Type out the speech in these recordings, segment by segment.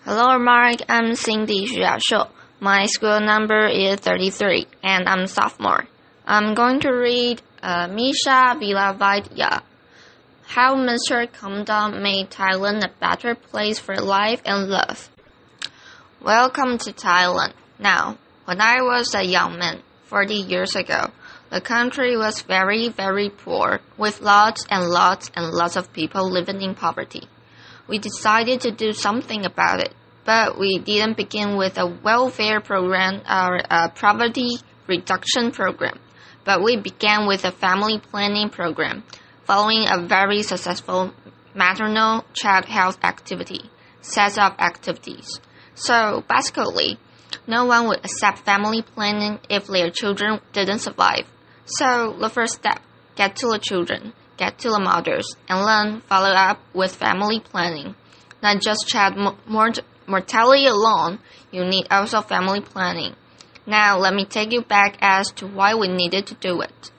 Hello, Mark. I'm Cindy Xu. My school number is 33, and I'm sophomore. I'm going to read Mechai Viravaidya. How Mr. Kamda made Thailand a better place for life and love. Welcome to Thailand. Now, when I was a young man, 40 years ago, the country was very, very poor, with lots and lots and lots of people living in poverty. We decided to do something about it, but we didn't begin with a welfare program or a poverty reduction program, but we began with a family planning program, following a very successful maternal child health set of activities. So basically, no one would accept family planning if their children didn't survive. So the first step, get to the children, get to the mothers, and then follow up with family planning. Not just child mortality alone, you need also family planning. Now let me take you back as to why we needed to do it.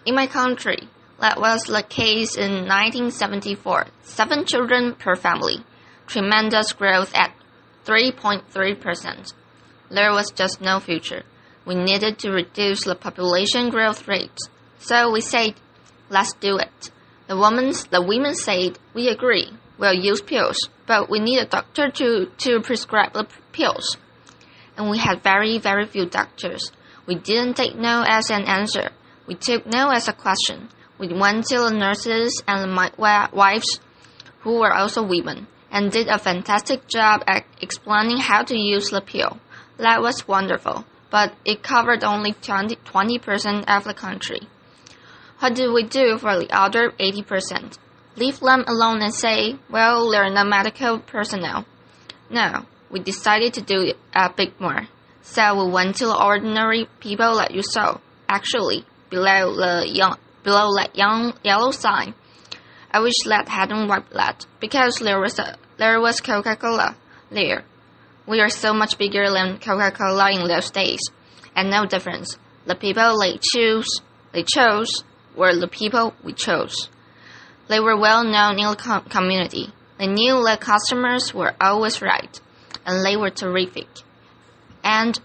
In my country, that was the case in 1974, 7 children per family, tremendous growth at 3.3%. There was just no future. We needed to reduce the population growth rate. So we said, let's do it. The women said, we agree, we'll use pills, but we need a doctor to prescribe the pills. And we had very, very few doctors. We didn't take no as an answer. We took no as a question. We went to the nurses and the wives, who were also women, and did a fantastic job at explaining how to use the pill. That was wonderful, but it covered only 20% of the country. What did we do for the other 80%? Leave them alone and say, well, they're not medical personnel. No, we decided to do a bit more. So we went to the ordinary people that you saw, actually, below that yellow sign. I wish that hadn't wiped that, because there was Coca-Cola there. We are so much bigger than Coca-Cola in those days, and no difference. The people they chose were the people we chose. They were well known in the community. They knew that customers were always right, and they were terrific. And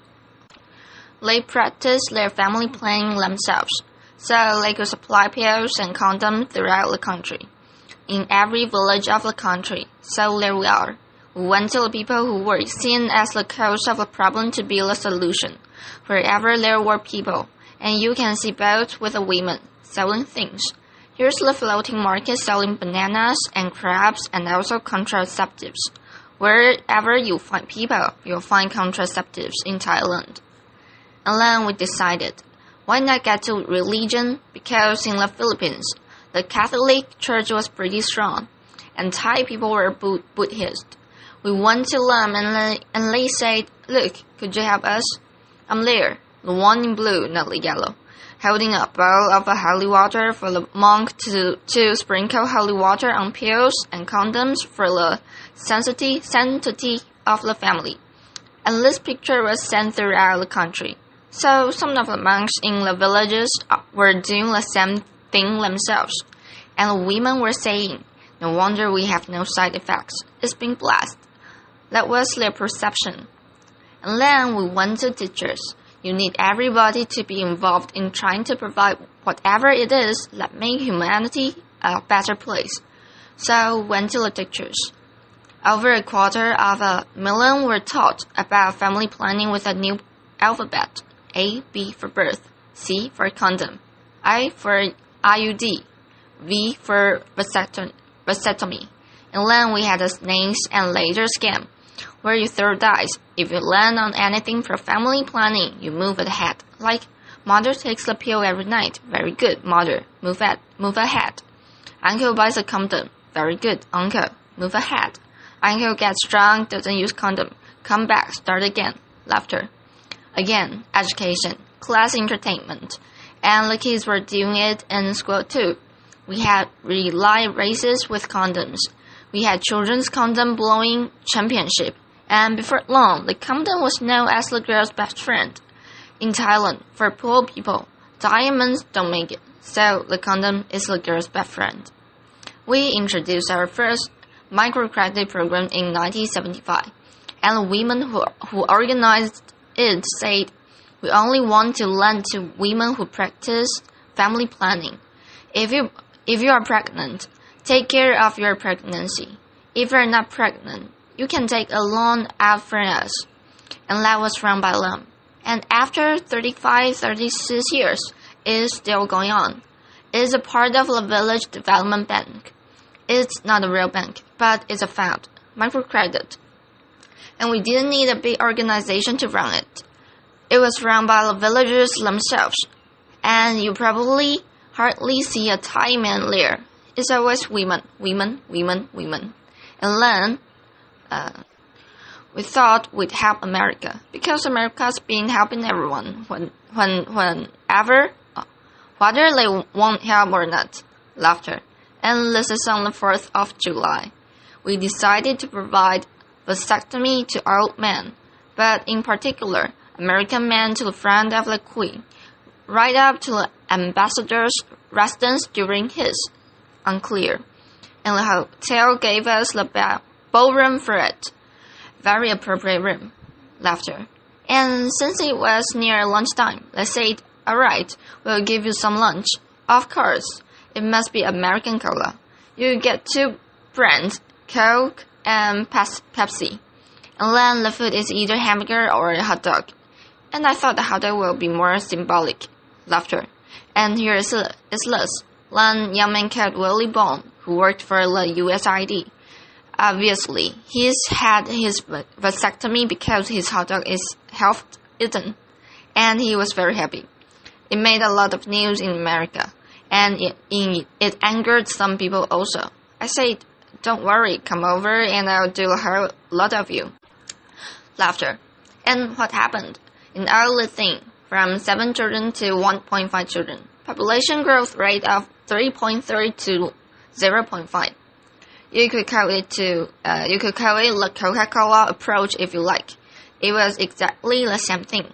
they practiced their family planning themselves, so they could supply pills and condoms throughout the country, in every village of the country. So there we are. We went to the people who were seen as the cause of a problem to be the solution, wherever there were people, and you can see both with the women selling things. Here's the floating market selling bananas and crabs and also contraceptives. Wherever you find people, you'll find contraceptives in Thailand. And then we decided, why not get to religion? Because in the Philippines, the Catholic Church was pretty strong, and Thai people were Buddhist. We went to them and they said, look, could you help us? I'm there, the one in blue, not the yellow, holding a bowl of holy water for the monk to sprinkle holy water on pills and condoms for the sanctity of the family. And this picture was sent throughout the country. So some of the monks in the villages were doing the same thing themselves. And the women were saying, no wonder we have no side effects. It's been blessed. That was their perception. And then we went to teachers. You need everybody to be involved in trying to provide whatever it is that makes humanity a better place. So we went to the teachers. Over 250,000 were taught about family planning with a new alphabet. A, B for birth, C for condom, I for IUD, V for vasectomy. And then we had a snakes and laser scam, where you throw dice. If you land on anything for family planning, you move ahead. Like, mother takes the pill every night. Very good, mother. Move ahead. Uncle buys a condom. Very good, uncle. Move ahead. Uncle gets drunk, doesn't use condom. Come back, start again. Laughter. Again, education, class entertainment. And the kids were doing it in school too. We had relay races with condoms. We had children's condom blowing championship. And before long, the condom was known as the girl's best friend. In Thailand, for poor people, diamonds don't make it. So the condom is the girl's best friend. We introduced our first microcredit program in 1975, and the women who organized it said, "We only want to lend to women who practice family planning. If you are pregnant, take care of your pregnancy. If you're not pregnant, you can take a loan out from us." And that was run by them. And after 36 years, it is still going on. It is a part of the Village Development Bank. It's not a real bank, but it's a fund, microcredit. And we didn't need a big organization to run it. It was run by the villagers themselves. And you probably hardly see a Thai man there. It's always women, women, women, women. And then we thought we'd help America, because America's been helping everyone whenever, whether they want help or not. Laughter. And this is on the 4th of July. We decided to provide vasectomy to old men, but in particular, American men to the front of the Queen, right up to the ambassador's residence during his. Unclear. And the hotel gave us the ballroom for it. Very appropriate room. Laughter. And since it was near lunchtime, they said, "Alright, we'll give you some lunch." Of course, it must be American cola. You get 2 brands, Coke and Pepsi. And then the food is either hamburger or a hot dog. And I thought the hot dog will be more symbolic. Laughter. And here is this. One young man called Willie Bone, who worked for the USID. Obviously, he's had his vasectomy because his hot dog is half-eaten, and he was very happy. It made a lot of news in America, and it angered some people also. I said, "Don't worry, come over and I'll do a whole lot of you." Laughter. And what happened? In our little thing, from 7 children to 1.5 children, population growth rate of 3.3 to 0.5. You could call it the Coca-Cola approach if you like. It was exactly the same thing.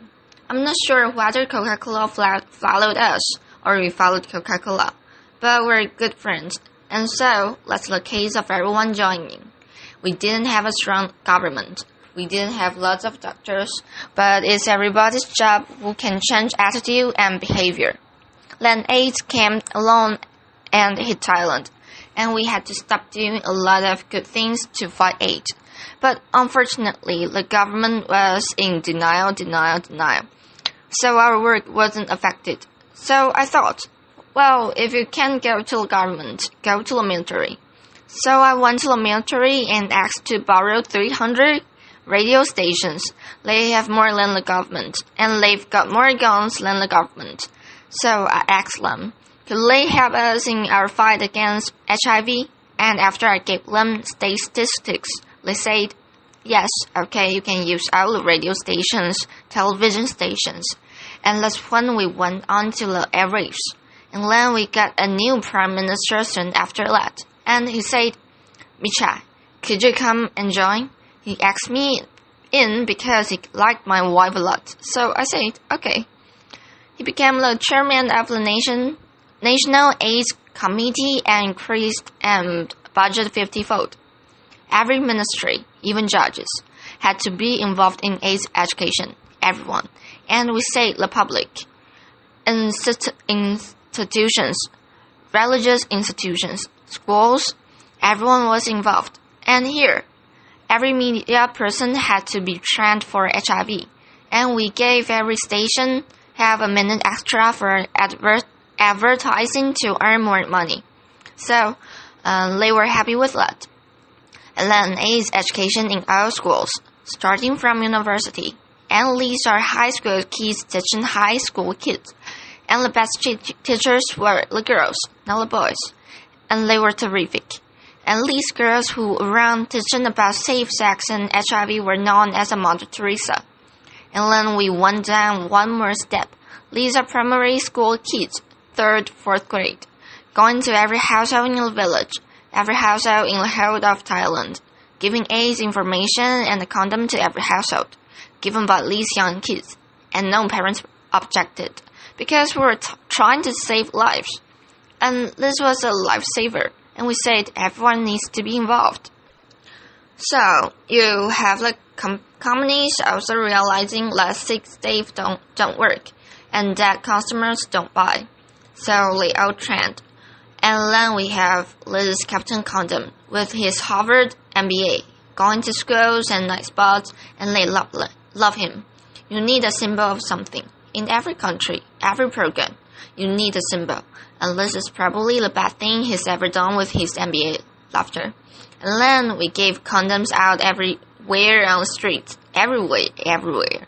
I'm not sure whether Coca-Cola followed us or we followed Coca-Cola, but we're good friends, and so that's the case of everyone joining. We didn't have a strong government. We didn't have lots of doctors, but it's everybody's job who can change attitude and behavior. Then AIDS came along and hit Thailand, and we had to stop doing a lot of good things to fight AIDS. But unfortunately, the government was in denial. So our work wasn't affected. So I thought, well, if you can't go to the government, go to the military. So I went to the military and asked to borrow 300 radio stations. They have more than the government, and they've got more guns than the government. So I asked them, could they help us in our fight against HIV? And after I gave them statistics, they said, yes, okay, you can use all the radio stations, television stations. And that's when we went on to the airwaves. And then we got a new prime minister soon after that. And he said, Mechai, could you come and join? He asked me in because he liked my wife a lot. So I said, okay. He became the chairman of the National AIDS Committee and increased budget 50-fold. Every ministry, even judges, had to be involved in AIDS education. Everyone. And we say the public. Institutions, religious institutions, schools, everyone was involved. And here, every media person had to be trained for HIV. And we gave every station have a minute extra for advertising to earn more money. So, they were happy with that. And then AIDS education in all schools, starting from university. And these are high school kids teaching high school kids. And the best teachers were the girls, not the boys. And they were terrific. And these girls who were around teaching about safe sex and HIV were known as a Mother Teresa. And then we went down one more step. These are primary school kids, 3rd, 4th grade, going to every household in the village, every household in the whole of Thailand, giving AIDS information and a condom to every household, given by these young kids. And no parents objected, because we were trying to save lives. And this was a lifesaver, and we said everyone needs to be involved. So you have the companies also realizing that 6 days don't work and that customers don't buy. So they all trend. And then we have this Captain Condom with his Harvard MBA, going to schools and night spots, and they love him. You need a symbol of something. In every country, every program, you need a symbol. And this is probably the bad thing he's ever done with his MBA. Laughter. And then we gave condoms out everywhere on the streets. Everywhere.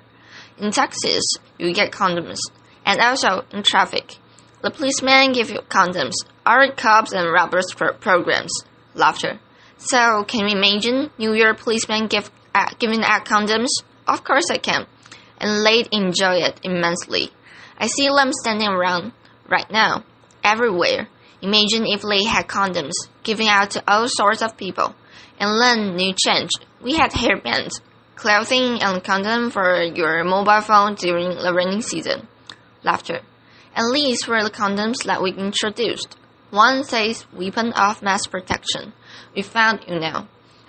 In Texas, you get condoms. And also in traffic. The policemen give you condoms. Our cops and robbers programs. Laughter. So, can you imagine New York policemen giving out condoms? Of course I can. And they'd enjoy it immensely. I see them standing around right now. Everywhere. Imagine if they had condoms, giving out to all sorts of people. And then, new change. We had hairbands, clothing, and condom for your mobile phone during the rainy season. Laughter. And these were the condoms that we introduced. One says weapon of mass protection. We found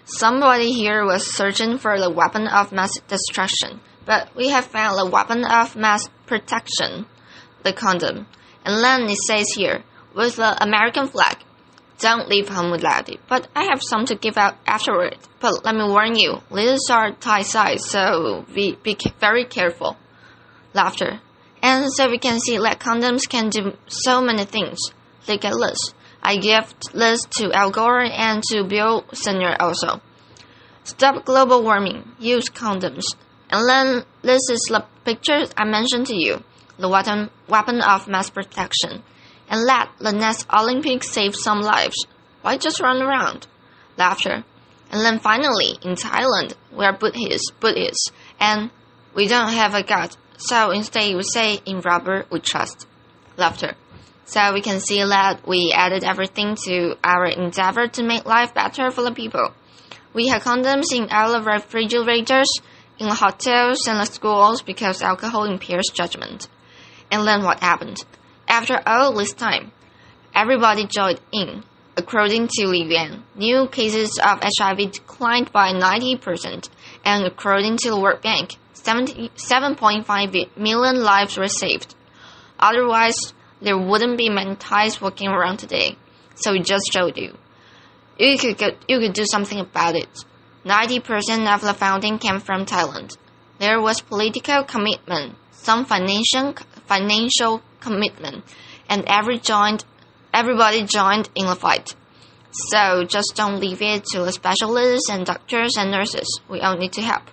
somebody here was searching for the weapon of mass destruction, but we have found the weapon of mass protection, the condom. And then it says here, with the American flag, don't leave home without it. But I have some to give out afterward. But let me warn you, these are tight size, so be very careful. Laughter. And so we can see that condoms can do so many things. Look at this. I gave this to Al Gore and to Bill Senior also. Stop global warming. Use condoms. And then this is the picture I mentioned to you. The weapon of mass protection. And let the next Olympics save some lives. Why just run around? Laughter. And then finally, in Thailand, we're Buddhists, and we don't have a God. So instead we say, in rubber we trust. Laughter. So we can see that we added everything to our endeavor to make life better for the people. We had condoms in all the refrigerators, in the hotels and the schools because alcohol impairs judgment. And then what happened? After all this time, everybody joined in. According to the UN, new cases of HIV declined by 90%, and according to the World Bank, 7.5 million lives were saved. Otherwise, there wouldn't be many Thais walking around today. So we just showed you. You could do something about it. 90% of the funding came from Thailand. There was political commitment, some financial commitment, and everybody joined in the fight. So just don't leave it to the specialists and doctors and nurses. We all need to help.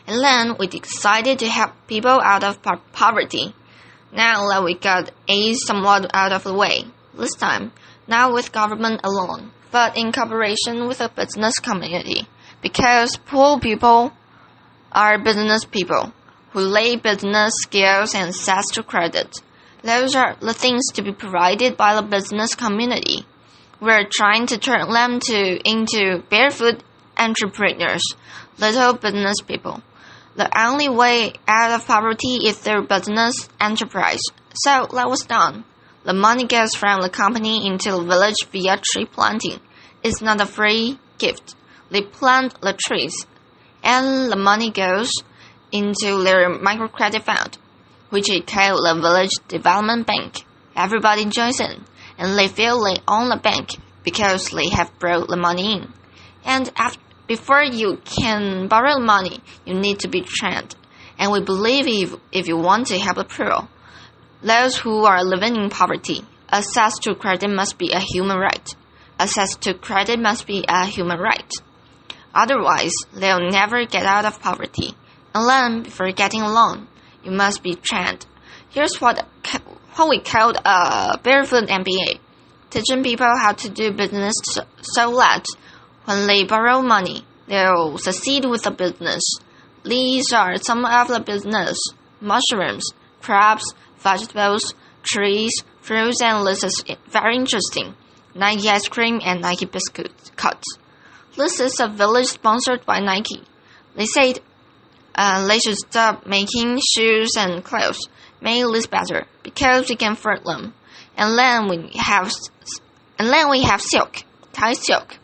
And then we decided to help people out of poverty. Now that we got AIDS somewhat out of the way, this time, now with government alone, but in cooperation with the business community, because poor people are business people who lay business skills and access to credit. Those are the things to be provided by the business community. We're trying to turn them into barefoot entrepreneurs, little business people. The only way out of poverty is through business enterprise. So that was done. The money goes from the company into the village via tree planting. It's not a free gift. They plant the trees, and the money goes into their microcredit fund, which is called the Village Development Bank. Everybody joins in, and they feel they own the bank because they have brought the money in. And before you can borrow money, you need to be trained. And we believe if you want to help the poor, those who are living in poverty, access to credit must be a human right. Access to credit must be a human right. Otherwise, they'll never get out of poverty. And then, before getting a loan, you must be trained. Here's what we called a barefoot MBA, teaching people how to do business so that when they borrow money, they'll succeed with the business. These are some of the business: mushrooms, crabs, vegetables, trees, fruits, and this is very interesting. Nike ice cream and Nike biscuits. This is a village sponsored by Nike. They said they should stop making shoes and clothes, make this better because we can afford them. And then we have silk, Thai silk.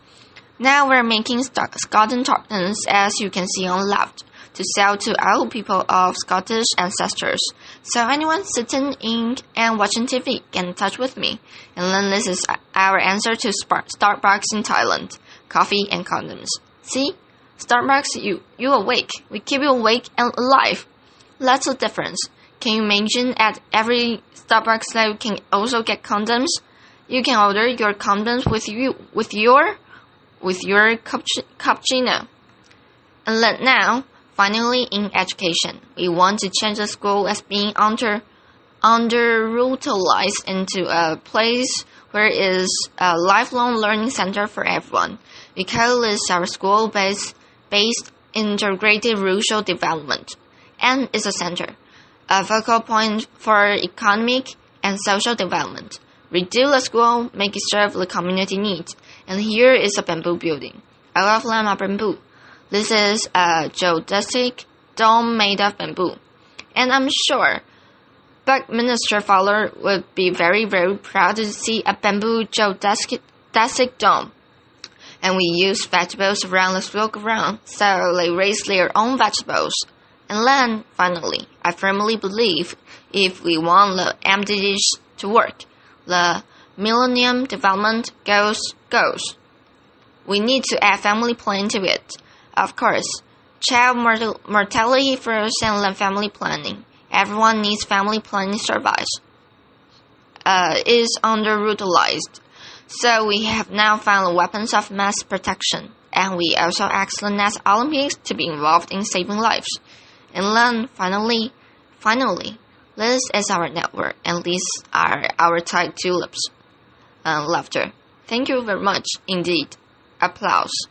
Now we're making Scotland tartans, as you can see on left, to sell to all people of Scottish ancestors. So anyone sitting in and watching TV, get in touch with me. And then this is our answer to Starbucks in Thailand. Coffee and condoms. See? Starbucks, you awake. We keep you awake and alive. Lots of difference. Can you imagine at every Starbucks that you can also get condoms? You can order your condoms with your cappuccino. And then now, finally in education, we want to change the school as being under-utilized into a place where it is a lifelong learning center for everyone. We call this our school-based integrated rural development, and is a center, a focal point for economic and social development. Redo the school, make it serve the community needs. And here is a bamboo building. All of them are bamboo. This is a geodesic dome made of bamboo. And I'm sure Buckminster Fuller would be very, very proud to see a bamboo geodesic dome. And we use vegetables around the school ground, so they raise their own vegetables. And then, finally, I firmly believe if we want the MDGs to work, the Millennium Development Goals, we need to add family planning to it. Of course, child mortality first and then family planning. Everyone needs family planning service. Is underutilized. So we have now found the weapons of mass protection, and we also ask the next Olympics to be involved in saving lives. And then finally, this is our network, and these are our Thai tulips. Laughter. Thank you very much indeed. Applause.